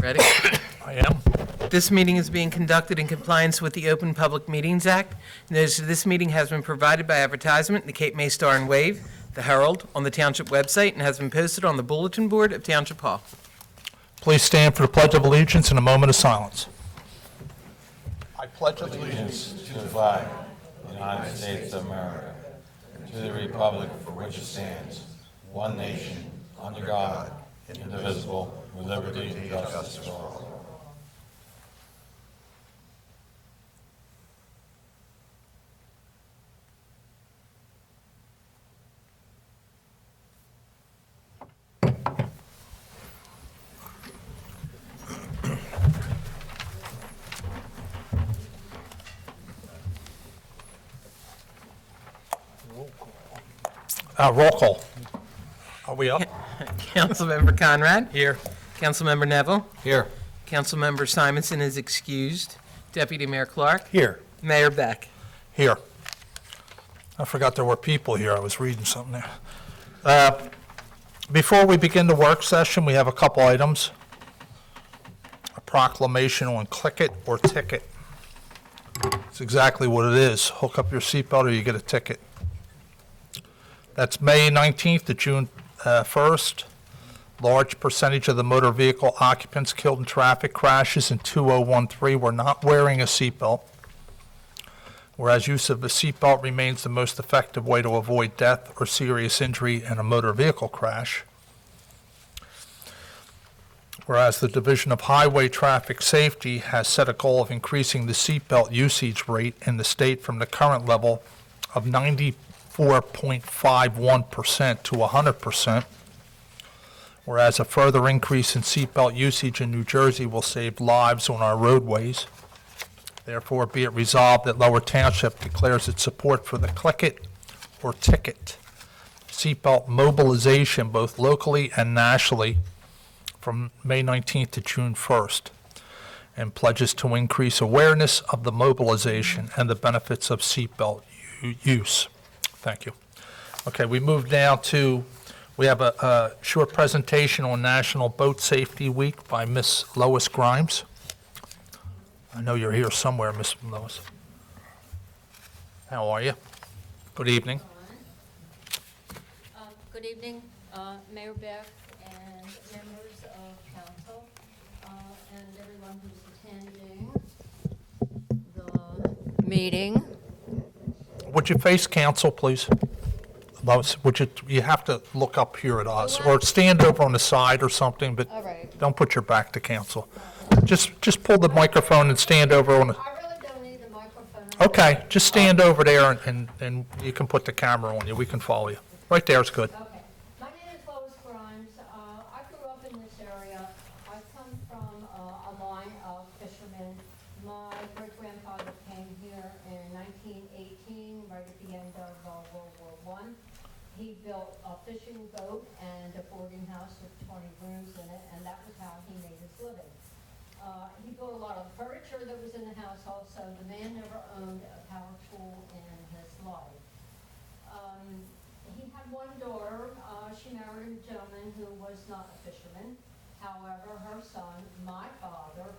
Ready? I am. This meeting is being conducted in compliance with the Open Public Meetings Act. Notice of this meeting has been provided by advertisement in the Cape May Star and Wave, the Herald, on the Township website, and has been posted on the bulletin board of Township Hall. Please stand for the Pledge of Allegiance in a moment of silence. I pledge allegiance To the flag of the United States of America, and to the republic for which it stands, one nation, under God, indivisible, with liberty and justice for all. roll call. Are we up? Councilmember Conrad? Here. Councilmember Neville? Here. Councilmember Simonson is excused. Deputy Mayor Clark? Here. Mayor Beck? Here. I forgot there were people here. I was reading something there. Before we begin the work session, we have a couple items. A proclamation on click it or ticket. It's exactly what it is. Hook up your seatbelt or you get a ticket. That's May 19th to June 1st. Large percentage of the motor vehicle occupants killed in traffic crashes in 2013 were not wearing a seatbelt, whereas use of a seatbelt remains the most effective way to avoid death or serious injury in a motor vehicle crash. Whereas the Division of Highway Traffic Safety has set a goal of increasing the seatbelt usage rate in the state from the current level of 94.51% to 100%, whereas a further increase in seatbelt usage in New Jersey will save lives on our roadways. Therefore, be it resolved that Lower Township declares its support for the click it or ticket seatbelt mobilization both locally and nationally from May 19th to June 1st, and pledges to increase awareness of the mobilization and the benefits of seatbelt use. Thank you. Okay, we move now to, we have a short presentation on National Boat Safety Week by Miss Lois Grimes. I know you're here somewhere, Miss Lois. How are you? Good evening. Good evening, Mayor Beck and members of council, and everyone who's attending the meeting. Would you face council, please? Lois, you have to look up here at us, or stand over on the side or something, but All right. don't put your back to council. Just pull the microphone and stand over on the, I really don't need the microphone. okay, just stand over there and you can put the camera on you. We can follow you. Right there's good. Okay. My name is Lois Grimes. I grew up in this area. I come from a line of fishermen. My great-grandfather came here in 1918, right at the end of World War I. He built a fishing boat and a boarding house with 20 rooms in it, and that was how he made his living. He built a lot of furniture that was in the house also. The man never owned a power tool in his life. He had one daughter. She married a gentleman who was not a fisherman. However, her son, my father,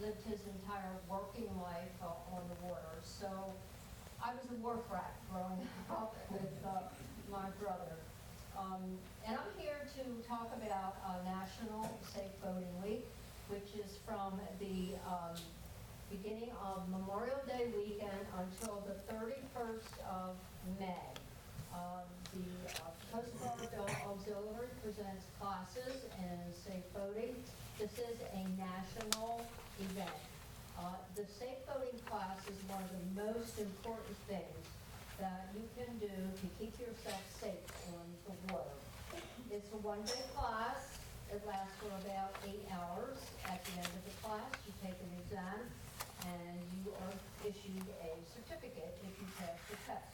lived his entire working life on the water. So I was a wharf rat growing up with my brother. And I'm here to talk about National Safe Boating Week, which is from the beginning of Memorial Day weekend until the 31st of May. The Coast Guard Auxiliary presents classes in safe boating. This is a national event. The safe boating class is one of the most important things that you can do to keep yourself safe on the water. It's a one-day class. It lasts for about 8 hours. At the end of the class, you take an exam, and you are issued a certificate if you pass the test.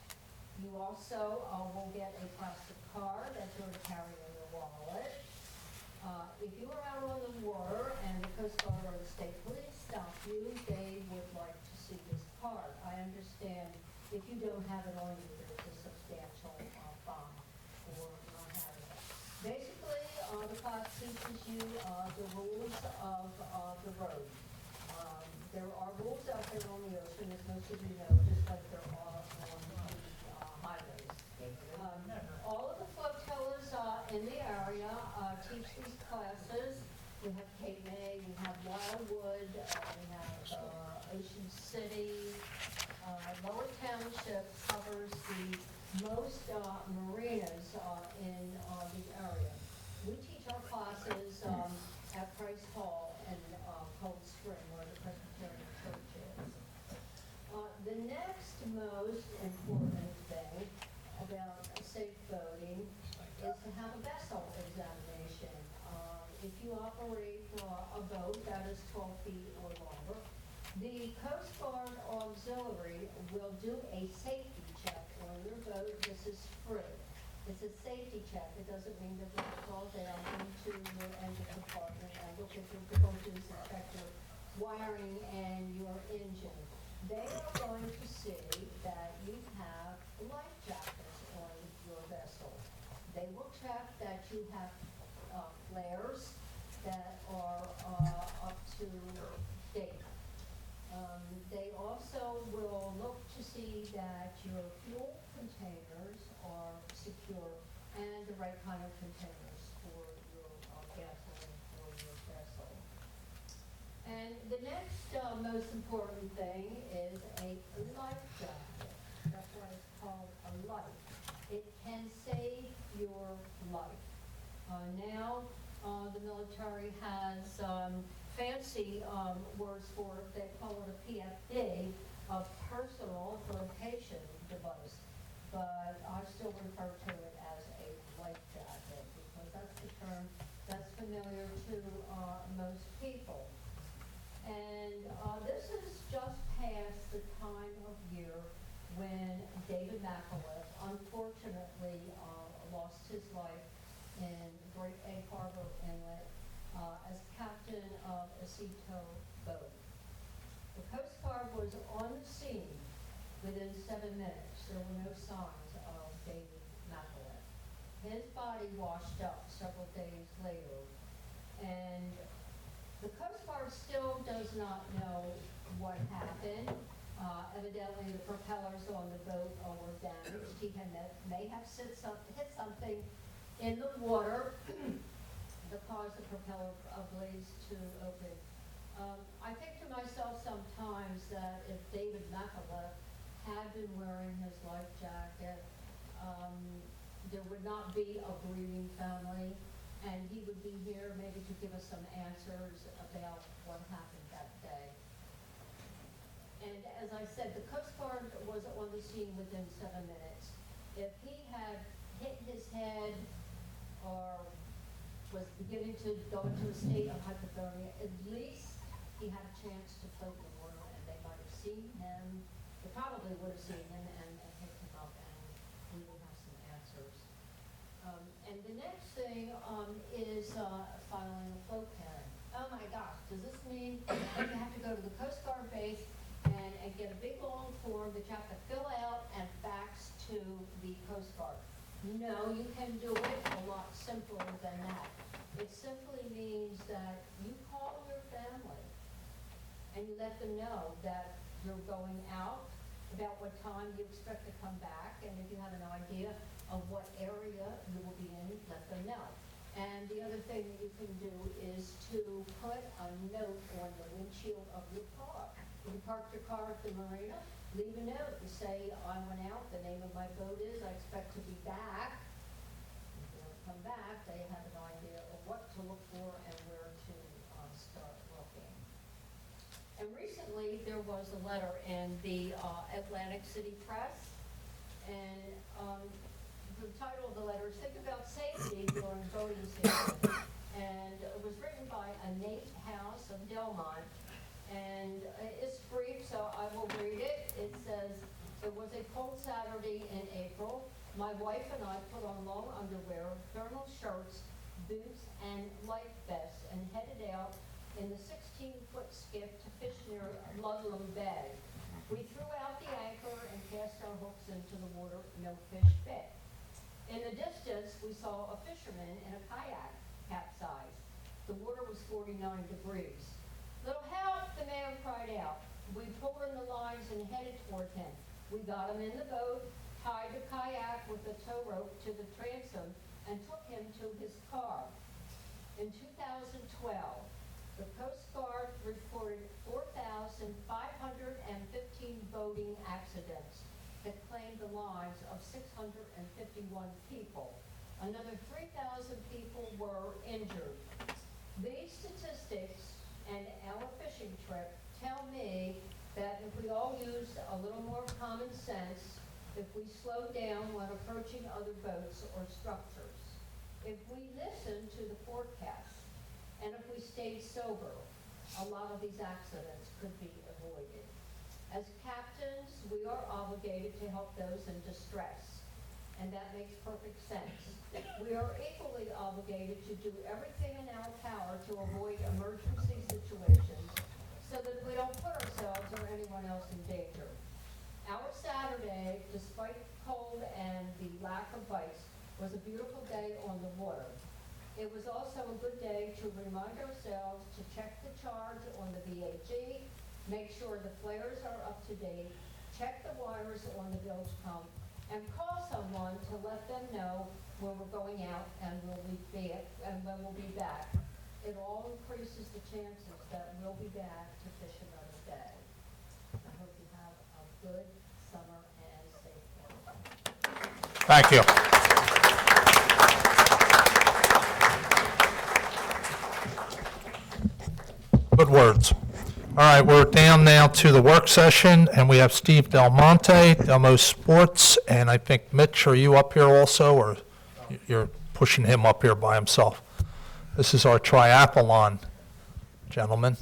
You also will get a plastic card that you're to carry in your wallet. If you are out on the water and the Coast Guard or the state police stop you, they would like to see this card. I understand if you don't have it on you, there's a substantial fine for not having it. Basically, the class teaches you the rules of the road. There are rules out there on the ocean, as most of you know, just like there are on the highways. All of the flotillas in the area teach these classes. We have Cape May, we have Wildwood, we have Ocean City. Lower Township covers the most marinas in the area. We teach our classes at Price Hall in Cold Spring, where the Presbyterian Church is. The next most important thing about safe boating is to have a vessel examination. If you operate a boat that is 12 feet or longer, the Coast Guard Auxiliary will do a safety check on your boat. This is free. It's a safety check. It doesn't mean that they'll call down into your engine compartment and look at your, they're going to inspect your wiring and your engine. They are going to see that you have life jackets on your vessel. They will check that you have flares that are up to date. They also will look to see that your fuel containers are secure and the right kind of containers for your gasoline for your vessel. And the next most important thing is a life jacket. That's why it's called a life. It can save your life. Now, the military has fancy words for it. They call it a PFD, a personal flotation device. But I still refer to it as a life jacket because that's the term that's familiar to most people. And this is just past the time of year when David McAuliffe unfortunately lost his life in Great Egg Harbor Inlet as captain of a sea tow boat. The Coast Guard was on the scene within 7 minutes. There were no signs of David McAuliffe. His body washed up several days later, and the Coast Guard still does not know what happened. Evidently, the propellers on the boat were damaged. He may have hit something in the water that caused the propeller blades to open. I think to myself sometimes that if David McAuliffe had been wearing his life jacket, there would not be a grieving family, and he would be here maybe to give us some answers about what happened that day. And as I said, the Coast Guard was on the scene within 7 minutes. If he had hit his head or was beginning to go into a state of hypothermia, at least he had a chance to float in the water, and they might have seen him. They probably would have seen him and picked him up, and we would have some answers. And the next thing is filing a float plan. Oh my gosh, does this mean that you have to go to the Coast Guard base and get a big long form that you have to fill out and fax to the Coast Guard? No, you can do it a lot simpler than that. It simply means that you call your family and you let them know that you're going out, about what time you expect to come back, and if you have an idea of what area you will be in, let them know. And the other thing that you can do is to put a note on the windshield of your car. If you parked your car at the marina, leave a note and say, I went out, the name of my boat is, I expect to be back. If you don't come back, they have an idea of what to look for and where to start looking. And recently, there was a letter in the Atlantic City Press, and the title of the letter is Think About Safety During Boating Season. And it was written by Nate House of Delmont. And it's brief, so I will read it. It says, it was a cold Saturday in April. My wife and I put on long underwear, thermal shirts, boots, and life vests and headed out in the 16-foot skiff to fish near Ludlam Bay. We threw out the anchor and cast our hooks into the water. No fish bit. In the distance, we saw a fisherman in a kayak capsize. The water was 49 degrees. Little help, the man cried out. We pulled in the lines and headed toward him. We got him in the boat, tied the kayak with a tow rope to the transom, and took him to his car. In 2012, the Coast Guard reported 4,515 boating accidents that claimed the lives of 651 people. Another 3,000 people were injured. These statistics and our fishing trip tell me that if we all used a little more common sense, if we slowed down when approaching other boats or structures, if we listened to the forecast, and if we stayed sober, a lot of these accidents could be avoided. As captains, we are obligated to help those in distress, and that makes perfect sense. We are equally obligated to do everything in our power to avoid emergency situations so that we don't put ourselves or anyone else in danger. Our Saturday, despite cold and the lack of bites, was a beautiful day on the water. It was also a good day to remind ourselves to check the charge on the VAG, make sure the flares are up to date, check the wires on the bilge pump, and call someone to let them know when we're going out and when we'll be back. It all increases the chances that we'll be back to fish another day. I hope you have a good summer and safe one. Thank you. Good words. All right, we're down now to the work session, and we have Steve Del Monte, Delmo Sports, and I think, Mitch, are you up here also, or you're pushing him up here by himself? This is our triathlon, gentlemen.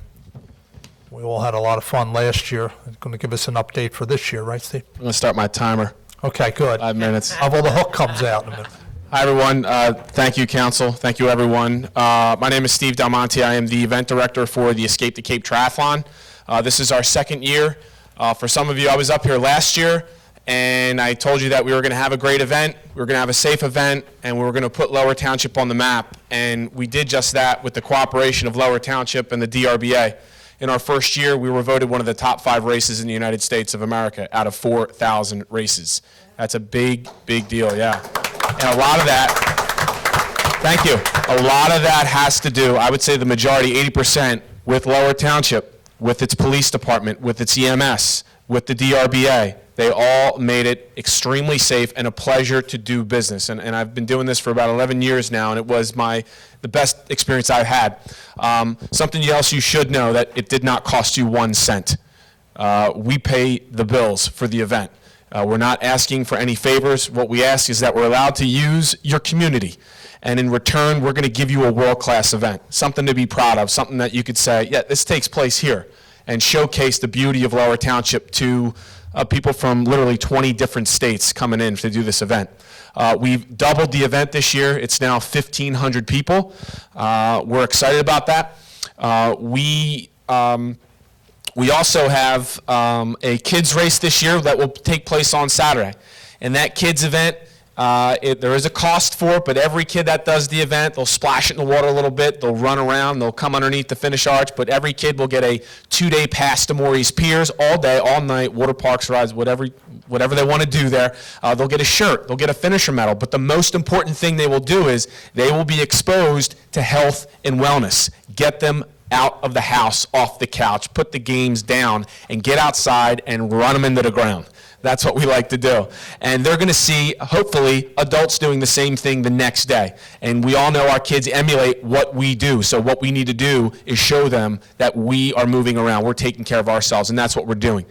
We all had a lot of fun last year. Going to give us an update for this year, right, Steve? I'm going to start my timer. Okay, good. 5 minutes. Although the hook comes out in a minute. Hi, everyone. Thank you, Council. Thank you, everyone. My name is Steve Del Monte. I am the event director for the Escape the Cape Triathlon. This is our second year. For some of you, I was up here last year, and I told you that we were going to have a great event, we were going to have a safe event, and we were going to put Lower Township on the map. And we did just that with the cooperation of Lower Township and the DRBA. In our first year, we were voted one of the top 5 races in the United States of America out of 4,000 races. That's a big, big deal, yeah. And a lot of that, thank you, a lot of that has to do, I would say the majority, 80%, with Lower Township, with its police department, with its EMS, with the DRBA. They all made it extremely safe and a pleasure to do business. And I've been doing this for about 11 years now, and it was the best experience I've had. Something else you should know, that it did not cost you 1 cent. We pay the bills for the event. We're not asking for any favors. What we ask is that we're allowed to use your community. And in return, we're going to give you a world-class event, something to be proud of, something that you could say, yeah, this takes place here, and showcase the beauty of Lower Township to people from literally 20 different states coming in to do this event. We've doubled the event this year. It's now 1,500 people. We're excited about that. We also have a kids race this year that will take place on Saturday. And that kids event, there is a cost for it, but every kid that does the event, they'll splash it in the water a little bit, they'll run around, they'll come underneath the finish arch, but every kid will get a 2-day pass to Maurice Piers all day, all night, water parks, rides, whatever they want to do there. They'll get a shirt, they'll get a finisher medal, but the most important thing they will do is they will be exposed to health and wellness. Get them out of the house, off the couch, put the games down, and get outside and run them into the ground. That's what we like to do. And they're going to see, hopefully, adults doing the same thing the next day. And we all know our kids emulate what we do. So what we need to do is show them that we are moving around. We're taking care of ourselves, and that's what we're doing.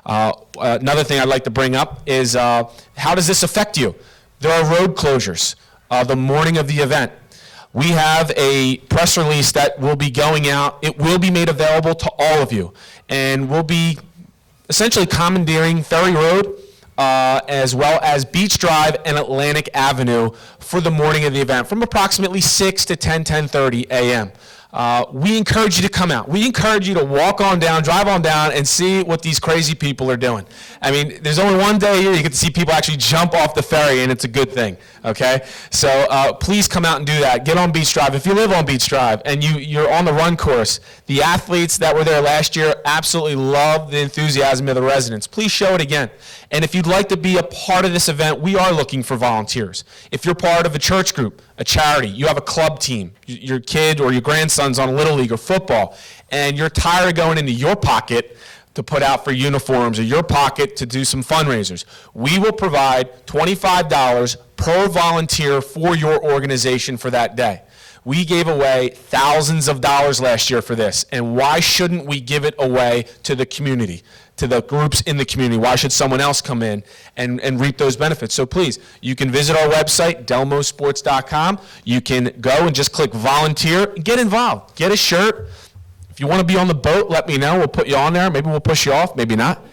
Another thing I'd like to bring up is how does this affect you? There are road closures the morning of the event. We have a press release that will be going out. It will be made available to all of you. And we'll be essentially commandeering Ferry Road, as well as Beach Drive and Atlantic Avenue for the morning of the event, from approximately 6 to 10:30 a.m. we encourage you to come out. We encourage you to walk on down, drive on down, and see what these crazy people are doing. I mean, there's only one day a year you get to see people actually jump off the ferry, and it's a good thing, okay? So please come out and do that. Get on Beach Drive. If you live on Beach Drive and you're on the run course, the athletes that were there last year absolutely love the enthusiasm of the residents. Please show it again. And if you'd like to be a part of this event, we are looking for volunteers. If you're part of a church group, a charity, you have a club team, your kid or your grandson's on Little League or football, and you're tired of going into your pocket to put out for uniforms or your pocket to do some fundraisers, we will provide $25 per volunteer for your organization for that day. We gave away thousands of dollars last year for this, and why shouldn't we give it away to the community, to the groups in the community? Why should someone else come in and reap those benefits? So please, you can visit our website, delmosports.com. You can go and just click volunteer and get involved. Get a shirt. If you want to be on the boat, let me know. We'll put you on there. Maybe we'll push you off, maybe not.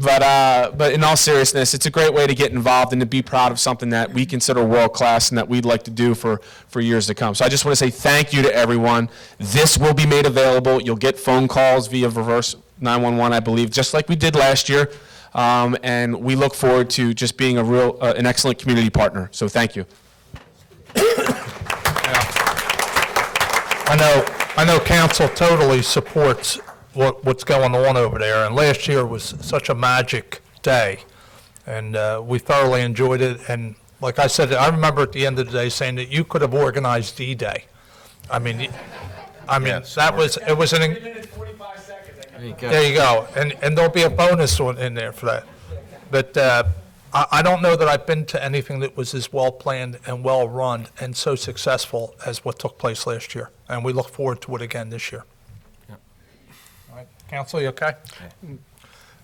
But in all seriousness, it's a great way to get involved and to be proud of something that we consider world-class and that we'd like to do for years to come. So I just want to say thank you to everyone. This will be made available. You'll get phone calls via reverse 911, I believe, just like we did last year. And we look forward to just being an excellent community partner. So thank you. I know council totally supports what's going on over there, and last year was such a magic day, and we thoroughly enjoyed it. And like I said, I remember at the end of the day saying that you could have organized D-Day. I mean, Yes. it was an. 3 minutes, 45 seconds. There you go, and there'll be a bonus in there for that. But I don't know that I've been to anything that was as well-planned and well-run and so successful as what took place last year, and we look forward to it again this year. All right, Council, you okay?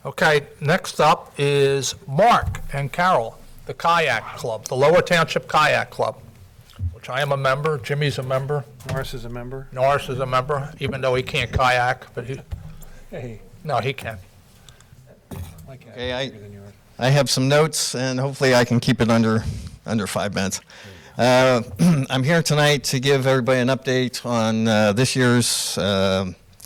Okay, next up is Mark and Carol, the Kayak Club, the Lower Township Kayak Club, which I am a member, Jimmy's a member, Norris is a member. Norris is a member, even though he can't kayak, but he can. Okay, I have some notes, and hopefully I can keep it under 5 minutes. I'm here tonight to give everybody an update on this year's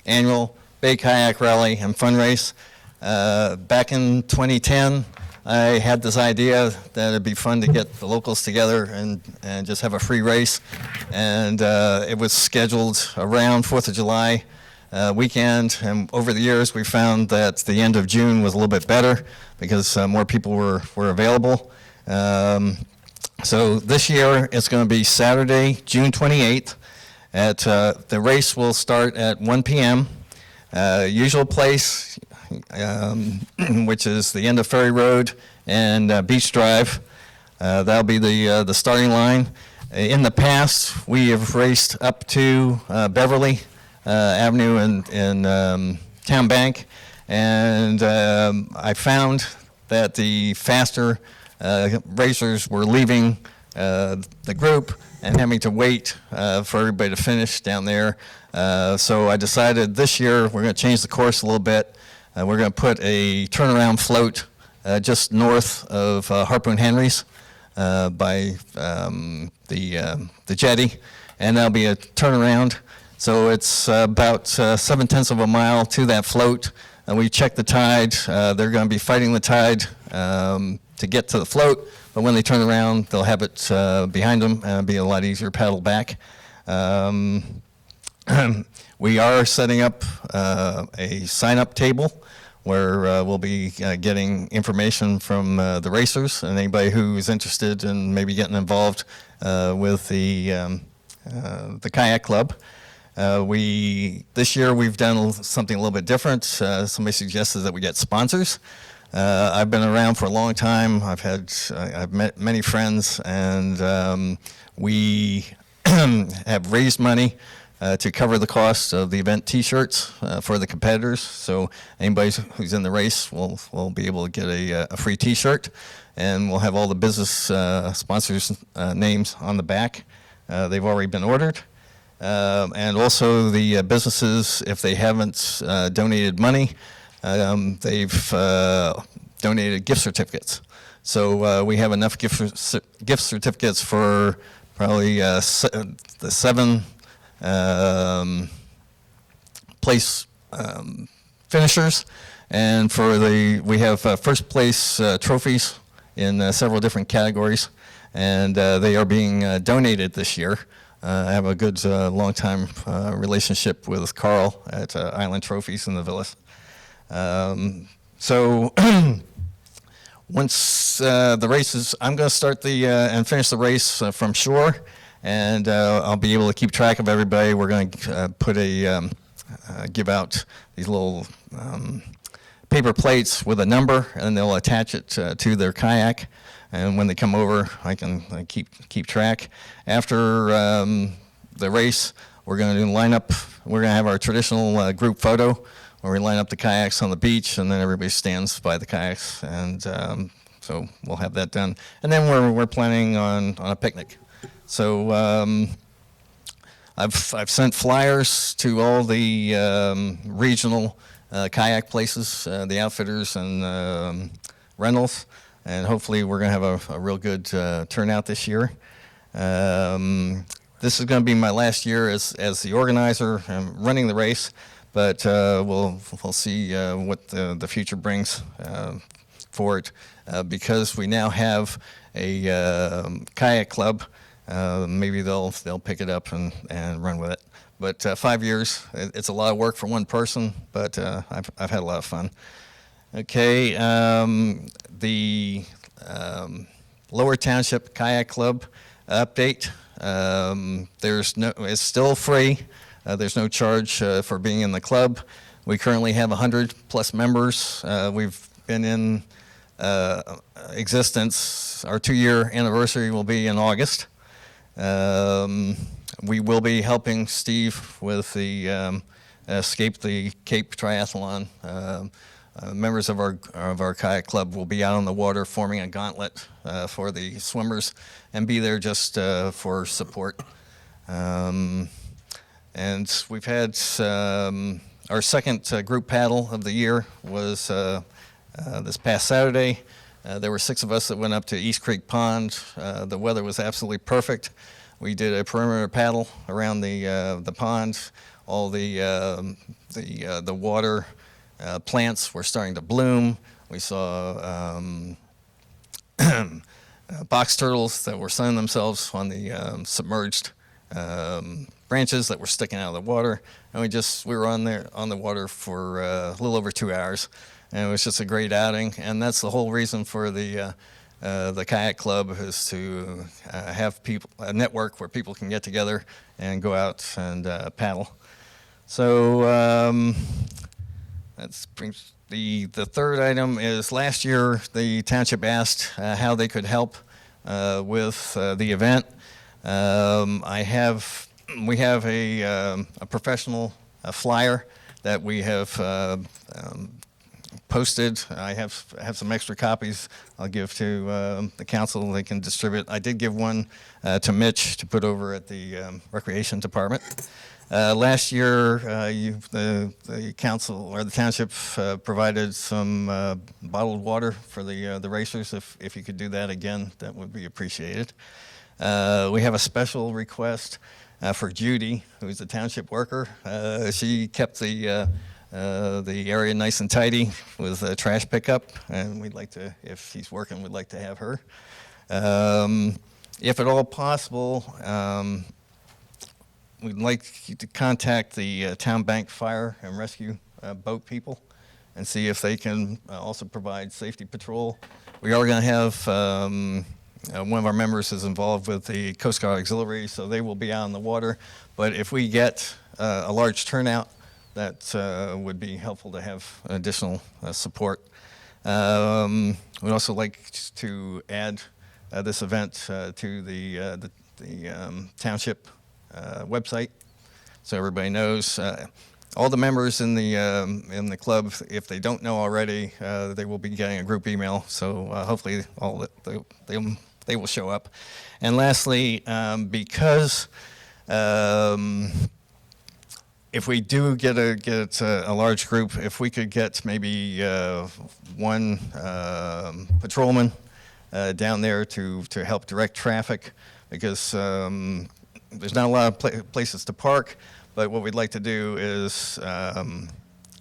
annual Bay Kayak Rally and Fundrace. Back in 2010, I had this idea that it'd be fun to get the locals together and just have a free race, and it was scheduled around 4th of July weekend, and over the years we found that the end of June was a little bit better because more people were available. So this year it's going to be Saturday, June 28th. The race will start at 1 p.m. Usual place, which is the end of Ferry Road and Beach Drive. That'll be the starting line. In the past, we have raced up to Beverly Avenue in Town Bank, and I found that the faster racers were leaving the group and having to wait for everybody to finish down there. So I decided this year we're going to change the course a little bit. We're going to put a turnaround float just north of Harpoon Henry's by the jetty, and that'll be a turnaround. So it's about 7/10 of a mile to that float, and we check the tide. They're going to be fighting the tide to get to the float, but when they turn around, they'll have it behind them, and it'll be a lot easier to paddle back. We are setting up a sign-up table where we'll be getting information from the racers and anybody who's interested in maybe getting involved with the kayak club. This year we've done something a little bit different. Somebody suggested that we get sponsors. I've been around for a long time. I've met many friends, and we have raised money to cover the cost of the event T-shirts for the competitors. So anybody who's in the race will be able to get a free T-shirt, and we'll have all the business sponsors' names on the back. They've already been ordered. And also the businesses, if they haven't donated money, they've donated gift certificates. So we have enough gift certificates for probably the 7 place finishers, and we have first place trophies in several different categories, and they are being donated this year. I have a good long-time relationship with Carl at Island Trophies in the Villas. So once the race is, I'm going to start and finish the race from shore, and I'll be able to keep track of everybody. We're going to give out these little paper plates with a number, and they'll attach it to their kayak. And when they come over, I can keep track. After the race, we're going to line up. We're going to have our traditional group photo, where we line up the kayaks on the beach, and then everybody stands by the kayaks, and so we'll have that done. And then we're planning on a picnic. So I've sent flyers to all the regional kayak places, the outfitters and rentals. And hopefully we're going to have a real good turnout this year. This is going to be my last year as the organizer and running the race, but we'll see what the future brings for it. Because we now have a kayak club, maybe they'll pick it up and run with it. But 5 years, it's a lot of work for one person, but I've had a lot of fun. Okay, the Lower Township Kayak Club update. It's still free. There's no charge for being in the club. We currently have 100 plus members. We've been in existence. Our 2-year anniversary will be in August. We will be helping Steve with the Escape the Cape Triathlon. Members of our kayak club will be out on the water forming a gauntlet for the swimmers and be there just for support. And we've had our second group paddle of the year was this past Saturday. There were 6 of us that went up to East Creek Pond. The weather was absolutely perfect. We did a perimeter paddle around the pond. All the water plants were starting to bloom. We saw box turtles that were sunning themselves on the submerged branches that were sticking out of the water, and we were on the water for a little over 2 hours, and it was just a great outing. And that's the whole reason for the kayak club, is to have a network where people can get together and go out and paddle. So that brings the third item is last year the township asked how they could help with the event. We have a professional flyer that we have posted. I have some extra copies I'll give to the council. They can distribute. I did give one to Mitch to put over at the recreation department. Last year, the council or the township provided some bottled water for the racers. If you could do that again, that would be appreciated. We have a special request for Judy, who's a township worker. She kept the area nice and tidy with trash pickup, and we'd like to, if she's working, we'd like to have her. If at all possible, we'd like you to contact the Town Bank Fire and Rescue boat people and see if they can also provide safety patrol. We are going to have, one of our members is involved with the Coast Guard Auxiliary, so they will be out on the water. But if we get a large turnout, that would be helpful to have additional support. We'd also like to add this event to the township website, so everybody knows. All the members in the club, if they don't know already, they will be getting a group email. So hopefully they will show up. And lastly, because if we do get a large group, if we could get maybe one patrolman down there to help direct traffic, because there's not a lot of places to park, But what we'd like to do is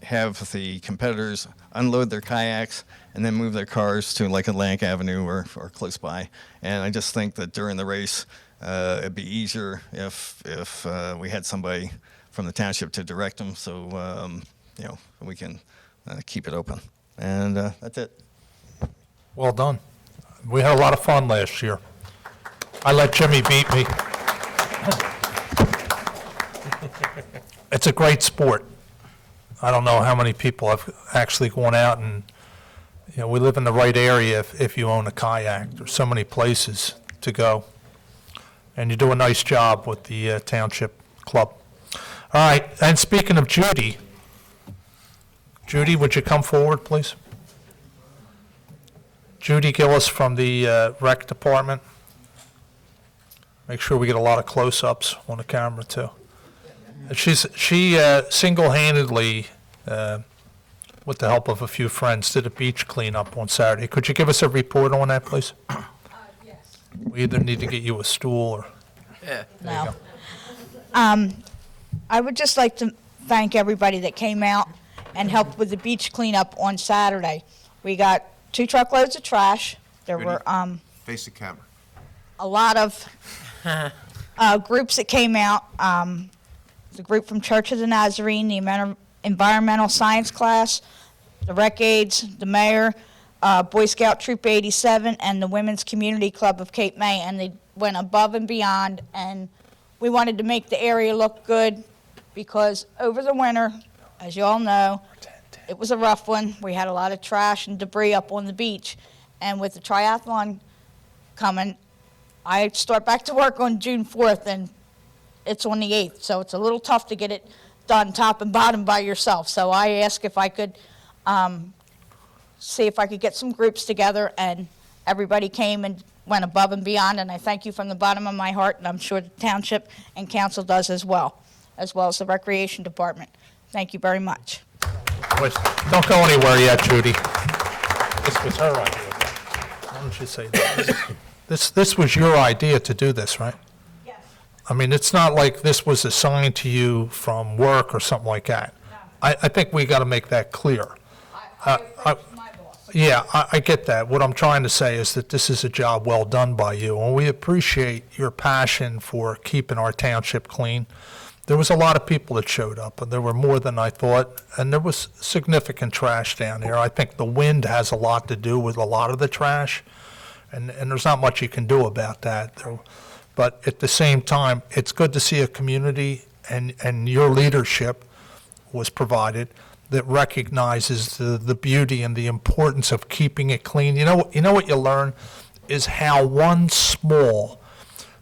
have the competitors unload their kayaks and then move their cars to like Atlantic Avenue or close by. And I just think that during the race, it'd be easier if we had somebody from the township to direct them, so we can keep it open. And that's it. Well done. We had a lot of fun last year. I let Jimmy beat me. It's a great sport. I don't know how many people have actually gone out and, we live in the right area if you own a kayak. There's so many places to go. And you do a nice job with the Township Club. All right, and speaking of Judy, would you come forward, please? Judy Gillis from the Rec Department. Make sure we get a lot of close-ups on the camera, too. She single-handedly, with the help of a few friends, did a beach cleanup on Saturday. Could you give us a report on that, please? Yes. We either need to get you a stool or... Yeah. There you No. I would just like to thank everybody that came out and helped with the beach cleanup on Saturday. We got 2 truckloads of trash. There were Face the camera. a lot of groups that came out. The group from Church of the Nazarene, the environmental science class, the rec aides, the mayor, Boy Scout Troop 87, and the Women's Community Club of Cape May, and they went above and beyond, and we wanted to make the area look good because over the winter, as you all know, it was a rough one. We had a lot of trash and debris up on the beach, and with the triathlon coming, I start back to work on June 4th, and it's on the 8th, so it's a little tough to get it done top and bottom by yourself. So I asked if I could see if I could get some groups together, and everybody came and went above and beyond, and I thank you from the bottom of my heart, and I'm sure the township and council does as well as the recreation department. Thank you very much. go. Wait, don't go anywhere yet, Judy. This was her idea. Why don't you say that? This was your idea to do this, right? Yes. I mean, it's not like this was assigned to you from work or something like that. No. I think we got to make that clear. I approached my boss. Yeah, I get that. What I'm trying to say is that this is a job well done by you, and we appreciate your passion for keeping our township clean. There was a lot of people that showed up, and there were more than I thought, and there was significant trash down there. I think the wind has a lot to do with a lot of the trash, and there's not much you can do about that. But at the same time, it's good to see a community, and your leadership was provided, that recognizes the beauty and the importance of keeping it clean. You know what you learn is how one small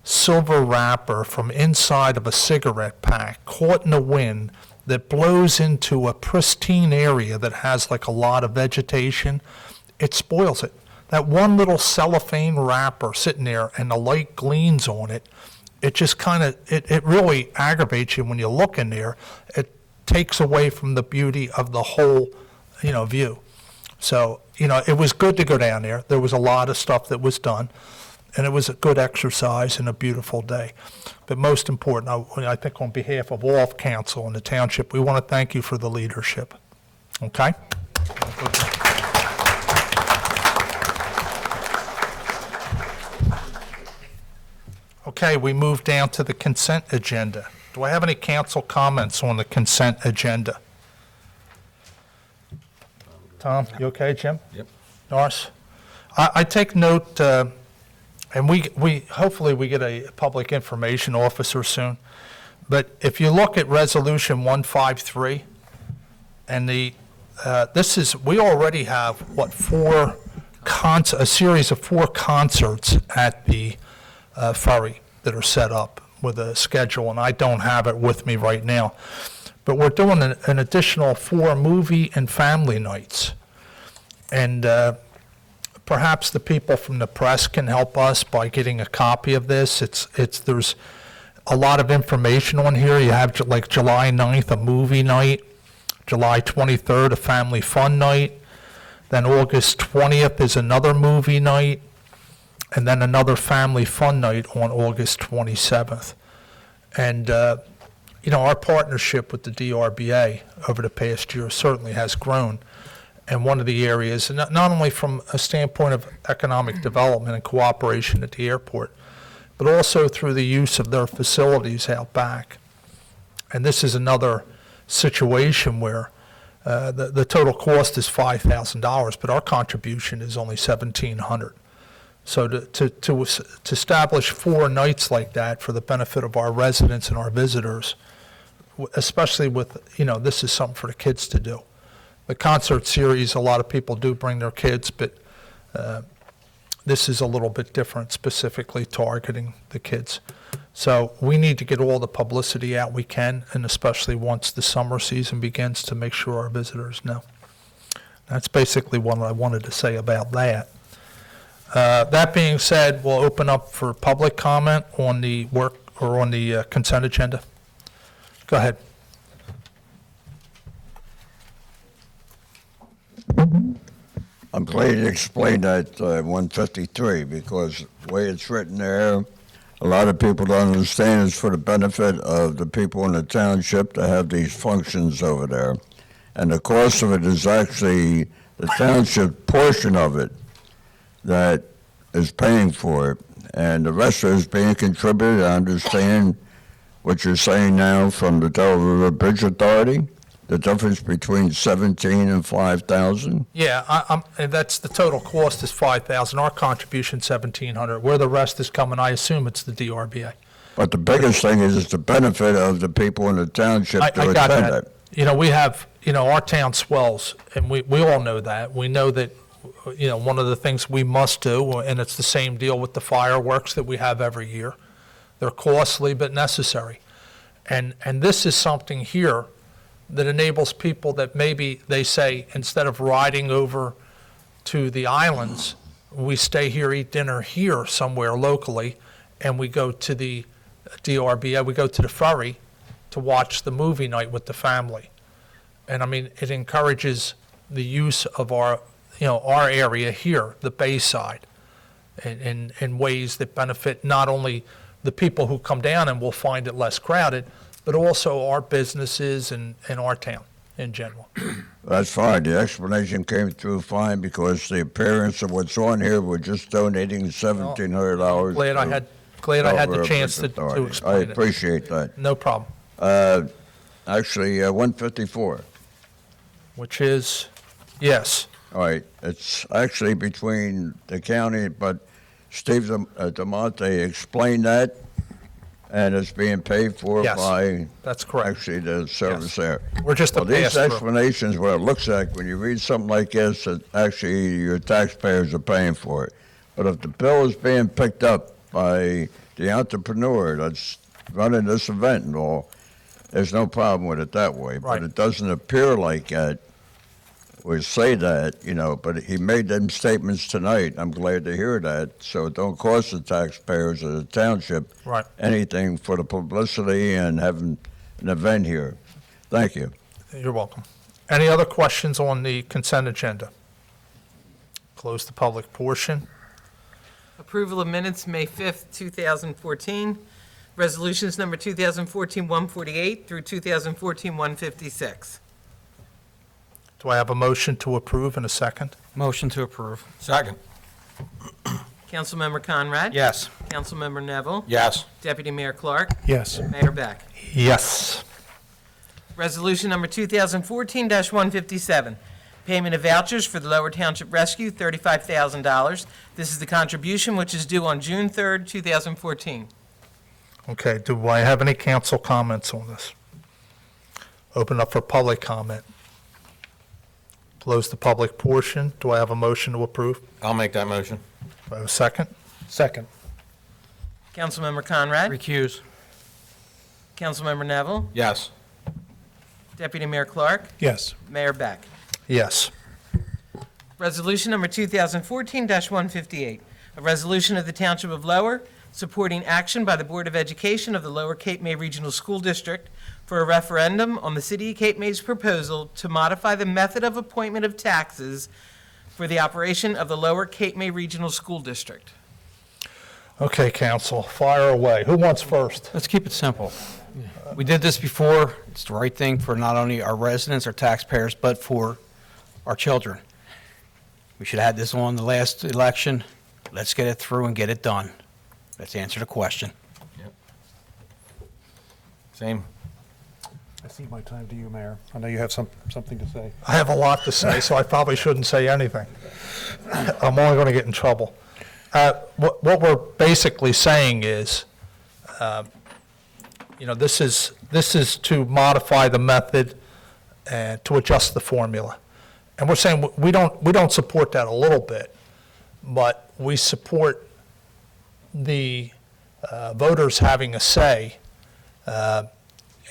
silver wrapper from inside of a cigarette pack caught in the wind that blows into a pristine area that has like a lot of vegetation, it spoils it. That one little cellophane wrapper sitting there and the light gleams on it, it just kind of, it really aggravates you when you look in there. It takes away from the beauty of the whole, view. So, it was good to go down there. There was a lot of stuff that was done, and it was a good exercise and a beautiful day. But most important, I think on behalf of all of council and the township, we want to thank you for the leadership. Okay? Okay, we move down to the consent agenda. Do I have any council comments on the consent agenda? Tom, you okay, Jim? Yep. Norris? I take note, and we hopefully we get a public information officer soon, but if you look at Resolution 153, and we already have, a series of 4 concerts at the ferry that are set up with a schedule, and I don't have it with me right now. But we're doing an additional 4 movie and family nights. And perhaps the people from the press can help us by getting a copy of this. There's a lot of information on here. You have like July 9th, a movie night, July 23rd, a family fun night, then August 20th is another movie night, and then another family fun night on August 27th. And, our partnership with the DRBA over the past year certainly has grown. And one of the areas, not only from a standpoint of economic development and cooperation at the airport, but also through the use of their facilities out back. And this is another situation where the total cost is $5,000, but our contribution is only $1,700. So to establish 4 nights like that for the benefit of our residents and our visitors, especially with, this is something for the kids to do. The concert series, a lot of people do bring their kids, but this is a little bit different, specifically targeting the kids. So we need to get all the publicity out we can, and especially once the summer season begins, to make sure our visitors know. That's basically what I wanted to say about that. That being said, we'll open up for public comment on the on the consent agenda. Go ahead. I'm glad you explained that 153, because the way it's written there, a lot of people don't understand it's for the benefit of the people in the township to have these functions over there. And the cost of it is actually the township portion of it that is paying for it. And the rest of it is being contributed. I understand what you're saying now from the Delaware River Bridge Authority. The difference between 17 and 5,000? Yeah, and that's the total cost is $5,000. Our contribution $1,700. Where the rest is coming, I assume it's the DRBA. But the biggest thing is the benefit of the people in the township I to got attend that. it. We have, our town swells, and we all know that. We know that, one of the things we must do, and it's the same deal with the fireworks that we have every year. They're costly but necessary. And this is something here that enables people that maybe they say, instead of riding over to the islands, we stay here, eat dinner here somewhere locally, and we go to the DRBA, we go to the ferry to watch the movie night with the family. And I mean, it encourages the use of our area here, the Bayside, in ways that benefit not only the people who come down and will find it less crowded, but also our businesses and our town in general. That's fine. The explanation came through fine, because the appearance of what's on here, we're just donating $1,700. Glad I had the chance to I explain it. appreciate that. No problem. Actually, 154. Which is, yes. All right, it's actually between the county, but Steve DeMonte explained that, and it's being paid for Yes, by that's correct. actually the service there. We're just a Well, these pass-through. explanations, what it looks like when you read something like this, that actually your taxpayers are paying for it. But if the bill is being picked up by the entrepreneur that's running this event and all, there's no problem with it that way. Right. But it doesn't appear like that, or say that, but he made them statements tonight. I'm glad to hear that. So it don't cost the taxpayers of the township Right. anything for the publicity and having an event here. Thank you. You're welcome. Any other questions on the consent agenda? Close the public portion. Approval of minutes, May 5th, 2014. Resolutions number 2014-148 through 2014-156. Do I have a motion to approve in a second? Motion to approve. Second. Councilmember Conrad? Yes. Councilmember Neville? Yes. Deputy Mayor Clark? Yes. Mayor Beck? Yes. Resolution number 2014-157, payment of vouchers for the Lower Township Rescue, $35,000. This is the contribution which is due on June 3rd, 2014. Okay, do I have any council comments on this? Open up for public comment. Close the public portion. Do I have a motion to approve? I'll make that motion. Do I have a second? Second. Councilmember Conrad? Recuse. Councilmember Neville? Yes. Deputy Mayor Clark? Yes. Mayor Beck? Yes. Resolution number 2014-158, a resolution of the Township of Lower supporting action by the Board of Education of the Lower Cape May Regional School District for a referendum on the City of Cape May's proposal to modify the method of appointment of taxes for the operation of the Lower Cape May Regional School District. Okay, council, fire away. Who wants first? Let's keep it simple. We did this before. It's the right thing for not only our residents, our taxpayers, but for our children. We should have had this on the last election. Let's get it through and get it done. Let's answer the question. Same. I cede my time to you, Mayor. I know you have something to say. I have a lot to say, so I probably shouldn't say anything. I'm only going to get in trouble. What we're basically saying is, this is to modify the method and to adjust the formula. And we're saying we don't support that a little bit, but we support the voters having a say,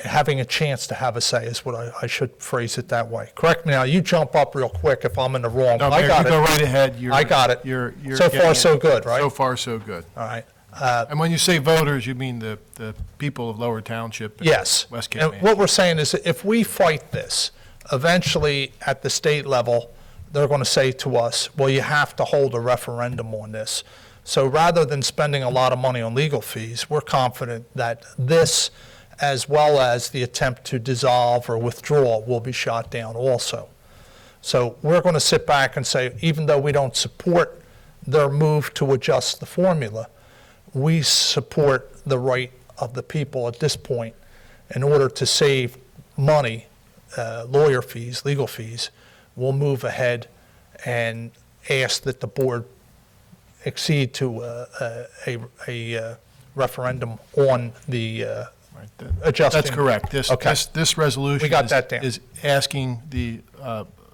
having a chance to have a say is what I should phrase it that way. Correct me now, you jump up real quick if I'm in the wrong. No, I Mayor, got you go it. right ahead. I got it. You're So getting far, it. so good, right? So far, so good. All right. And when you say voters, you mean the people of Lower Township? And Yes. West Cape And May. what we're saying is that if we fight this, eventually at the state level, they're going to say to us, well, you have to hold a referendum on this. So rather than spending a lot of money on legal fees, we're confident that this, as well as the attempt to dissolve or withdraw, will be shot down also. So we're going to sit back and say, even though we don't support their move to adjust the formula, we support the right of the people at this point in order to save money, lawyer fees, legal fees. We'll move ahead and ask that the board accede to a referendum on the Right, adjusting. That's correct. Okay. This resolution We got that down. is asking the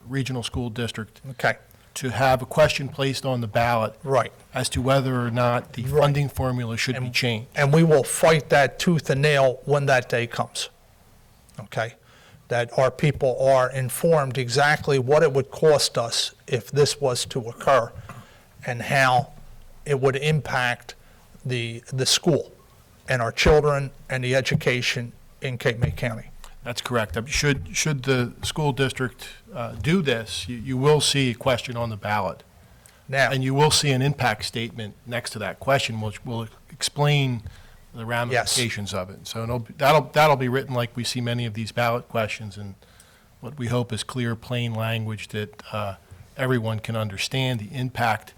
regional school district Okay, to have a question placed on the ballot right. as to whether or not the Right. funding formula should be changed. And we will fight that tooth and nail when that day comes. Okay? That our people are informed exactly what it would cost us if this was to occur and how it would impact the school and our children and the education in Cape May County. That's correct. Should the school district do this, you will see a question on the ballot. Now, And you will see an impact statement next to that question, which will explain the ramifications of it. So that'll be written like we see many of these ballot questions, and what we hope is clear, plain language that everyone can understand the impact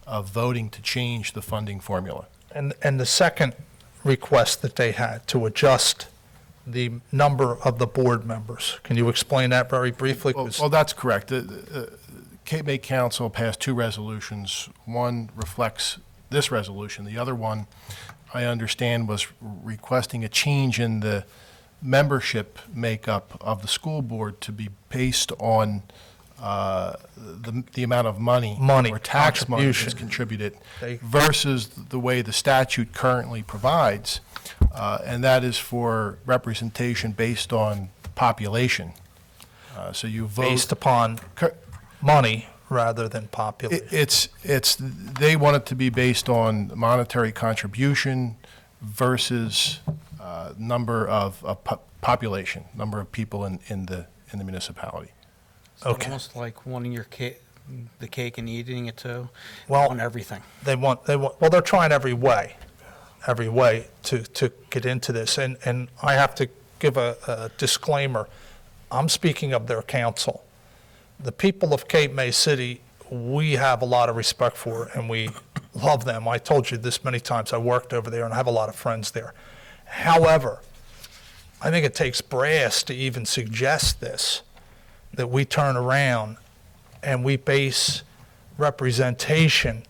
of voting to change the funding formula. and the second request that they had to adjust the number of the board members. Can you explain that very briefly? 'Cause- Well, that's correct. The Cape May Council passed two resolutions. One reflects this resolution. The other one, I understand, was requesting a change in the membership makeup of the school board to be based on the amount of money or tax money that's contribution. contributed They- versus the way the statute currently provides, and that is for representation based on population. So you vote. Based upon cur- money rather than population. They want it to be based on monetary contribution versus number of population, number of people in the municipality. Okay. Almost like wanting the cake and eating it too. Well- On everything. Well, they're trying every way to get into this. And I have to give a disclaimer. I'm speaking of their council. The people of Cape May City, we have a lot of respect for, and we love them. I told you this many times. I worked over there and I have a lot of friends there. However, I think it takes brass to even suggest this, that we turn around and we base representation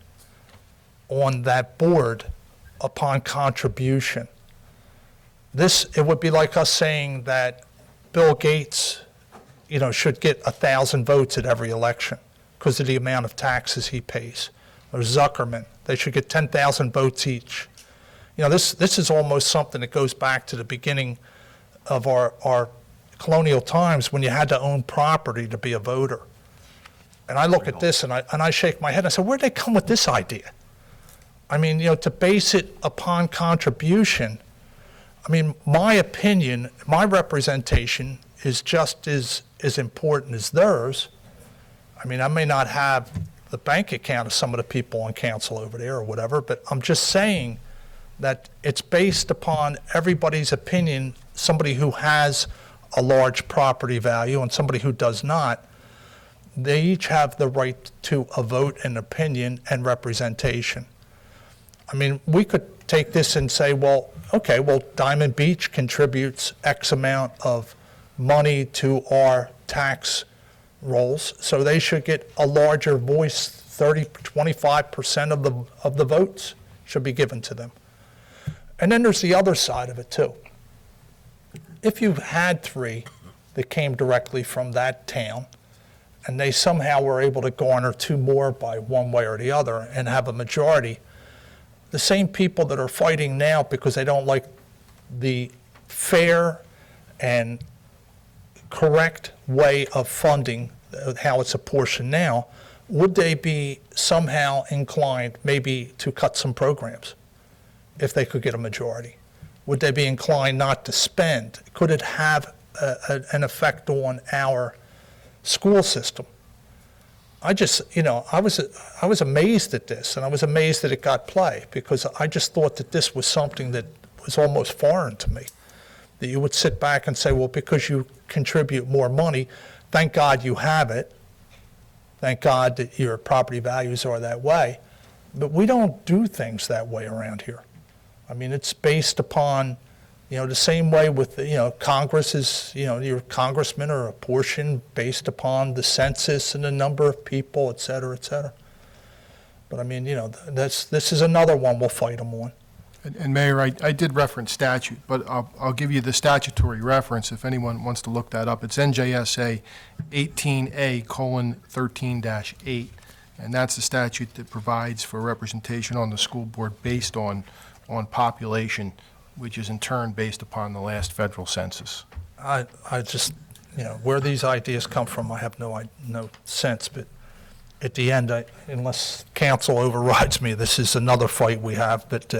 on that board upon contribution. It would be like us saying that Bill Gates, should get 1,000 votes at every election because of the amount of taxes he pays. Or Zuckerman, they should get 10,000 votes each. This is almost something that goes back to the beginning of our colonial times when you had to own property to be a voter. And I look at this and I shake my head and I say, where'd they come with this idea? I mean, to base it upon contribution, my opinion, my representation is just as important as theirs. I may not have the bank account of some of the people on council over there or whatever, but I'm just saying that it's based upon everybody's opinion, somebody who has a large property value and somebody who does not. They each have the right to a vote and opinion and representation. I mean, we could take this and say, well, okay, well, Diamond Beach contributes X amount of money to our tax rolls, so they should get a larger voice. 25% of the votes should be given to them. And then there's the other side of it too. If you had 3 that came directly from that town, and they somehow were able to garner 2 more by one way or the other and have a majority, the same people that are fighting now because they don't like the fair and correct way of funding, how it's apportioned now, would they be somehow inclined maybe to cut some programs if they could get a majority? Would they be inclined not to spend? Could it have an effect on our school system? I just, I was amazed at this, and I was amazed that it got play, because I just thought that this was something that was almost foreign to me, that you would sit back and say, well, because you contribute more money, thank God you have it, thank God that your property values are that way, but we don't do things that way around here. I mean, it's based upon, the same way with, Congress is, your congressmen are apportioned based upon the census and the number of people, et cetera, et cetera. But I mean, this is another one we'll fight them on. And Mayor, I did reference statute, but I'll give you the statutory reference if anyone wants to look that up. It's NJSA 18A:13-8, and that's the statute that provides for representation on the school board based on population, which is in turn based upon the last federal census. I just, where these ideas come from, I have no sense, but at the end, unless council overrides me, this is another fight we have, but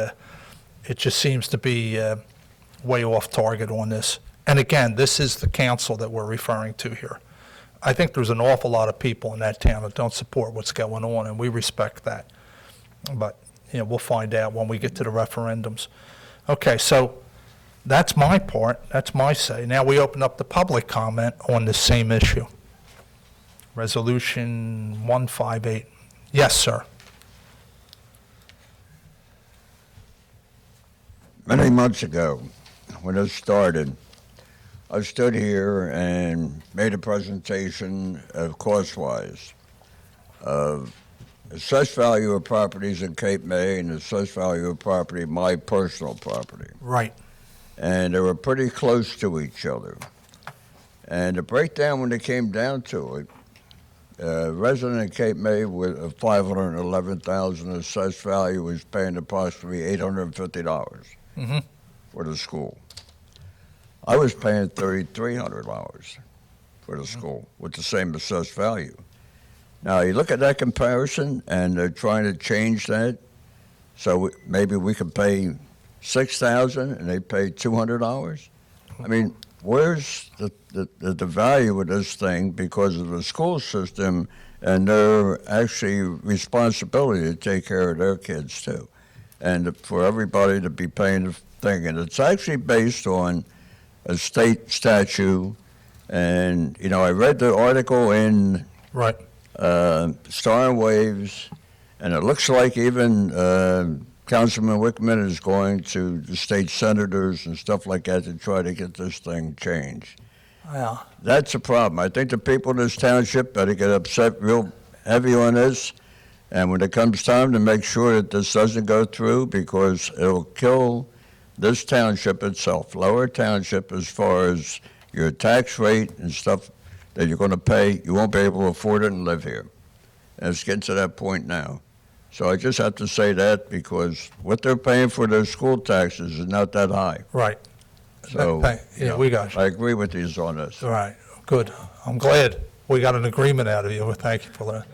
it just seems to be way off target on this. And again, this is the council that we're referring to here. I think there's an awful lot of people in that town that don't support what's going on, and we respect that. But, we'll find out when we get to the referendums. Okay, so that's my part, that's my say. Now we open up the public comment on the same issue. Resolution 158. Yes, sir. Many months ago, when it started, I stood here and made a presentation of cost-wise of assessed value of properties in Cape May and assessed value of property, my personal property. Right. And they were pretty close to each other. And the breakdown, when it came down to it, a resident in Cape May with a $511,000 assessed value was paying approximately $850 for the school. I was paying $3,300 for the school with the same assessed value. Now, you look at that comparison, and they're trying to change that, so maybe we could pay $6,000 and they pay $200. I mean, where's the value of this thing because of the school system and their actually responsibility to take care of their kids too, and for everybody to be paying the thing. And it's actually based on a state statute. And I read the article in Right. Star and Waves, and it looks like even Councilman Wickman is going to the state senators and stuff like that to try to get this thing changed. Yeah. That's a problem. I think the people in this township better get upset real heavy on this, and when it comes time to make sure that this doesn't go through, because it'll kill this township itself, Lower Township, as far as your tax rate and stuff that you're going to pay. You won't be able to afford it and live here. And it's getting to that point now. So I just have to say that, because what they're paying for their school taxes is not that high. Right. So we got you. I agree with you on this. All right, good. I'm glad we got an agreement out of you. Well, thank you for that.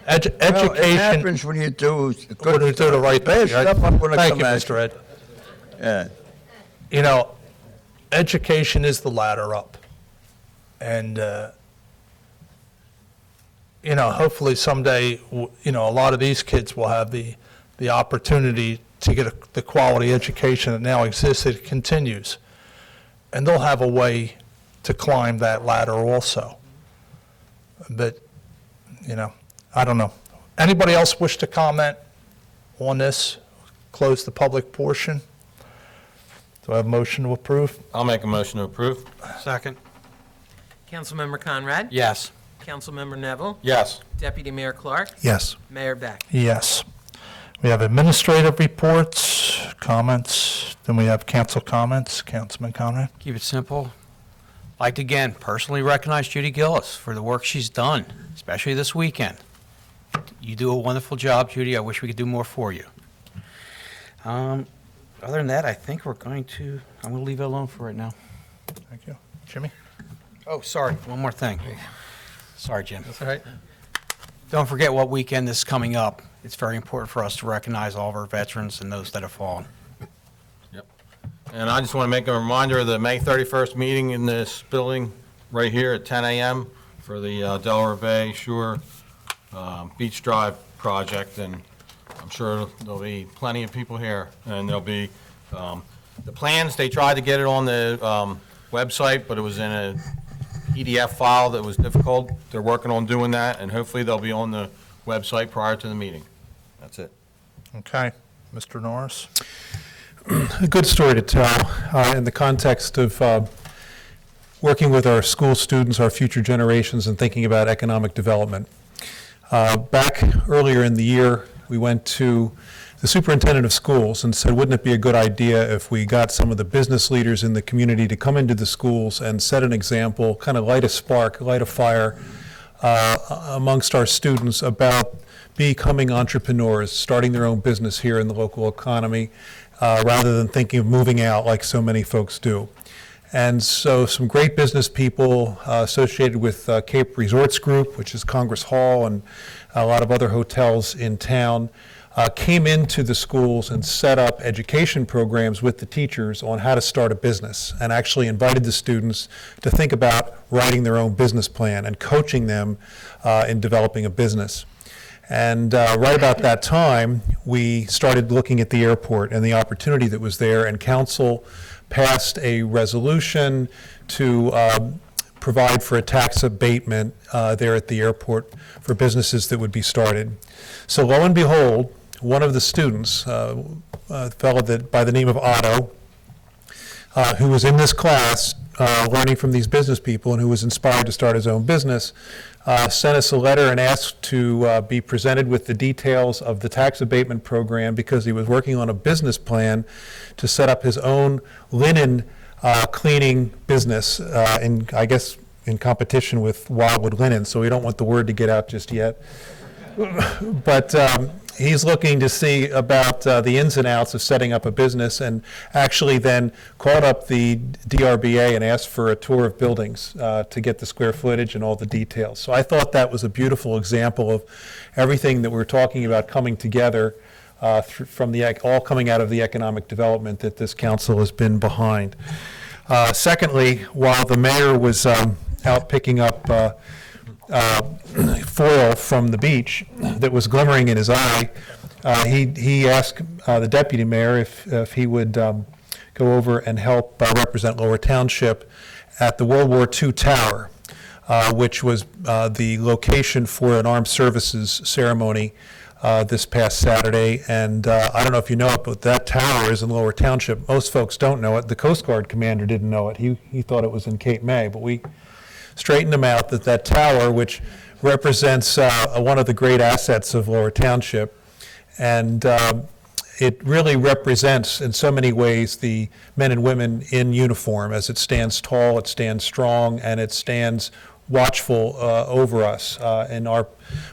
Well, it Education, happens when you do when you do the right thing. bad stuff. I'm going to Thank come you, at Mr. Ed. Yeah. Education is the ladder up. And, hopefully someday, a lot of these kids will have the opportunity to get the quality education that now exists, it continues. And they'll have a way to climb that ladder also. But, I don't know. Anybody else wish to comment on this? Close the public portion. Do I have a motion to approve? I'll make a motion to approve. Second? Councilmember Conrad? Yes. Councilmember Neville? Yes. Deputy Mayor Clark? Yes. Mayor Beck? Yes. We have administrative reports, comments, then we have council comments. Councilman Conrad? Keep it simple. Like to again personally recognize Judy Gillis for the work she's done, especially this weekend. You do a wonderful job, Judy. I wish we could do more for you. Other than that, I think I'm going to leave it alone for right now. Thank you. Jimmy? Oh, sorry, one more thing. Sorry, Jim. That's all right. Don't forget what weekend is coming up. It's very important for us to recognize all of our veterans and those that have fallen. And I just want to make a reminder of the May 31st meeting in this building right here at 10 a.m. for the Delaware Bay Shore Beach Drive project. And I'm sure there'll be plenty of people here. And there'll be the plans, they tried to get it on the website, but it was in a PDF file that was difficult. They're working on doing that, and hopefully they'll be on the website prior to the meeting. That's it. Okay. Mr. Norris? A good story to tell in the context of working with our school students, our future generations, and thinking about economic development. Back earlier in the year, we went to the superintendent of schools and said, wouldn't it be a good idea if we got some of the business leaders in the community to come into the schools and set an example, kind of light a spark, light a fire amongst our students about becoming entrepreneurs, starting their own business here in the local economy, rather than thinking of moving out like so many folks do. And so some great business people associated with Cape Resorts Group, which is Congress Hall, and a lot of other hotels in town, came into the schools and set up education programs with the teachers on how to start a business, and actually invited the students to think about writing their own business plan and coaching them in developing a business. And right about that time, we started looking at the airport and the opportunity that was there, and council passed a resolution to provide for a tax abatement there at the airport for businesses that would be started. So lo and behold, one of the students, a fellow that by the name of Otto, who was in this class learning from these business people and who was inspired to start his own business, sent us a letter and asked to be presented with the details of the tax abatement program because he was working on a business plan to set up his own linen cleaning business, I guess in competition with Wildwood Linen, so we don't want the word to get out just yet. But he's looking to see about the ins and outs of setting up a business, and actually then called up the DRBA and asked for a tour of buildings to get the square footage and all the details. So I thought that was a beautiful example of everything that we're talking about coming together from all coming out of the economic development that this council has been behind. Secondly, while the mayor was out picking up foil from the beach that was glimmering in his eye, he asked the deputy mayor if he would go over and help represent Lower Township at the World War II Tower, which was the location for an armed services ceremony this past Saturday. And I don't know if you know it, but that tower is in Lower Township. Most folks don't know it. The Coast Guard commander didn't know it. He thought it was in Cape May, but we straightened him out that tower, which represents one of the great assets of Lower Township, and it really represents in so many ways the men and women in uniform, as it stands tall, it stands strong, and it stands watchful over us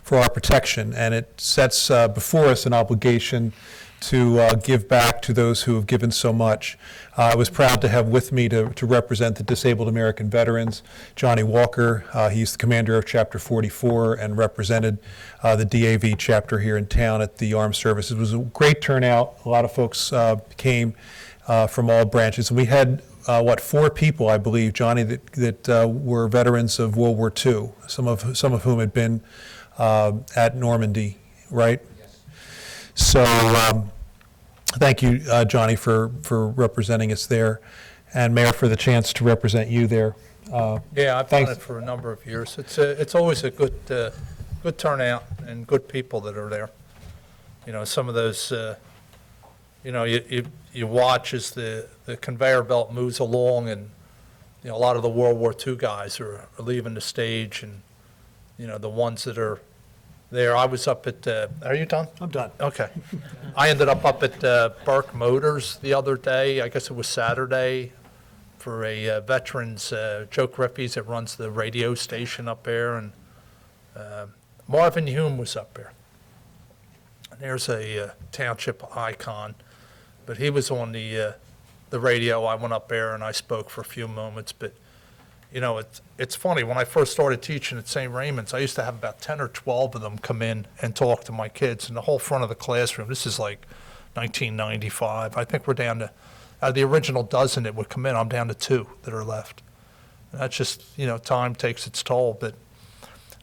for our protection, and it sets before us an obligation to give back to those who have given so much. I was proud to have with me to represent the Disabled American Veterans, Johnny Walker. He's the commander of Chapter 44 and represented the DAV chapter here in town at the Armed Services. It was a great turnout. A lot of folks came from all branches. And we had, 4 people, I believe, Johnny, that were veterans of World War II, some of whom had been at Normandy, right? So Thank you, Johnny, for representing us there, and Mayor, for the chance to represent you there. Yeah, I've done Thanks. it for a number of years. It's always a good turnout and good people that are there. You know, some of those, you watch as the conveyor belt moves along, and, you know, a lot of the World War II guys are leaving the stage, and, you know, the ones that are there. I was up at, are you done? I'm done. Okay. I ended up at Burke Motors the other day, I guess it was Saturday, for a veterans, Joe Griffey's that runs the radio station up there, and Marvin Hume was up there. And there's a township icon, but he was on the radio. I went up there and I spoke for a few moments, but, you know, it's funny, when I first started teaching at St. Raymond's, I used to have about 10 or 12 of them come in and talk to my kids in the whole front of the classroom. This is like 1995. I think we're down to, out of the original dozen that would come in, I'm down to 2 that are left. And that's just, you know, time takes its toll, but,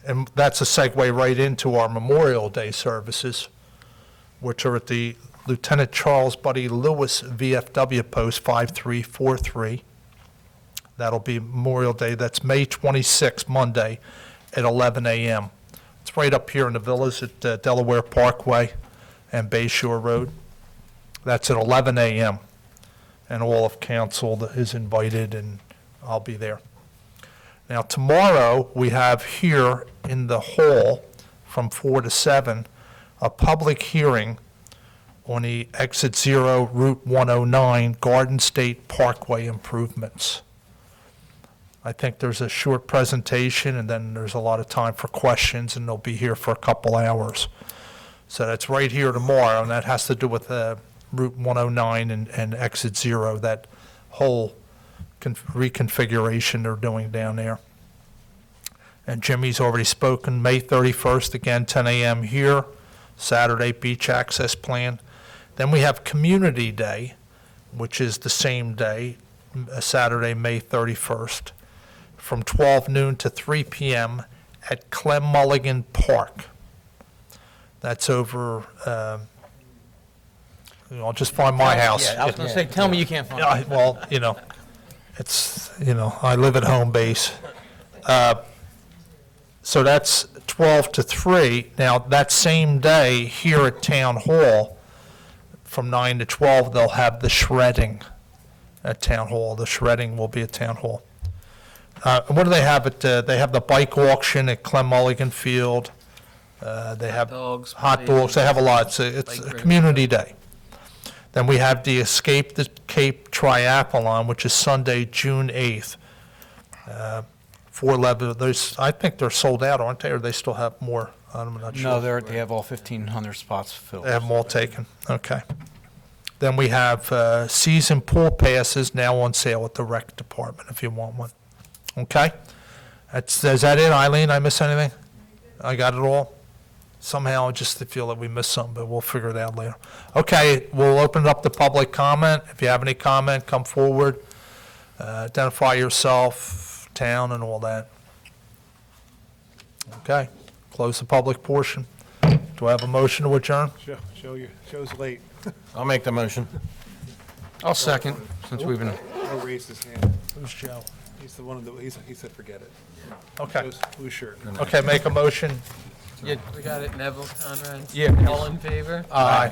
and that's a segue right into our Memorial Day services, which are at the Lieutenant Charles Buddy Lewis VFW Post 5343. That'll be Memorial Day. That's May 26th, Monday, at 11 a.m. It's right up here in the villas at Delaware Parkway and Bayshore Road. That's at 11 a.m. And all of council is invited, and I'll be there. Now, tomorrow, we have here in the hall from 4 to 7, a public hearing on the Exit 0 Route 109 Garden State Parkway improvements. I think there's a short presentation, and then there's a lot of time for questions, and they'll be here for a couple hours. So that's right here tomorrow, and that has to do with Route 109 and Exit 0, that whole reconfiguration they're doing down there. And Jimmy's already spoken, May 31st, again, 10 a.m. here, Saturday beach access plan. Then we have Community Day, which is the same day, Saturday, May 31st, from 12 noon to 3 p.m. at Clem Mulligan Park. That's over, I'll just find my house. Yeah, I was going to say, tell me you can't find Yeah, it. well, you know, it's, you know, I live at home base. So that's 12 to 3. Now, that same day, here at Town Hall, from 9 to 12, they'll have the shredding at Town Hall. The shredding will be at Town Hall. What do they have they have the bike auction at Clem Mulligan Field. They have Dogs, hot dogs. They have a lot. It's Bike a ride. community day. Then we have the Escape the Cape Triathlon, which is Sunday, June 8th. 411, those, I think they're sold out, aren't they, or they still have more? I'm not sure. No, they have all 1,500 spots filled. They have them all taken, okay. Then we have season pool passes now on sale at the rec department if you want one. Okay? Is that it, Eileen? I miss anything? I got it all? Somehow I just feel that we missed something, but we'll figure it out later. Okay, we'll open it up to public comment. If you have any comment, come forward. Identify yourself, town, and all that. Okay, close the public portion. Do I have a motion to adjourn? Show's late. I'll make the motion. I'll second, since we've been, Joe raised his hand. Who's Joe? He's the one that, he said forget it. Okay, Blue shirt. okay, make a motion. We got it, Neville, Conrad? Yeah. All in favor? Aye.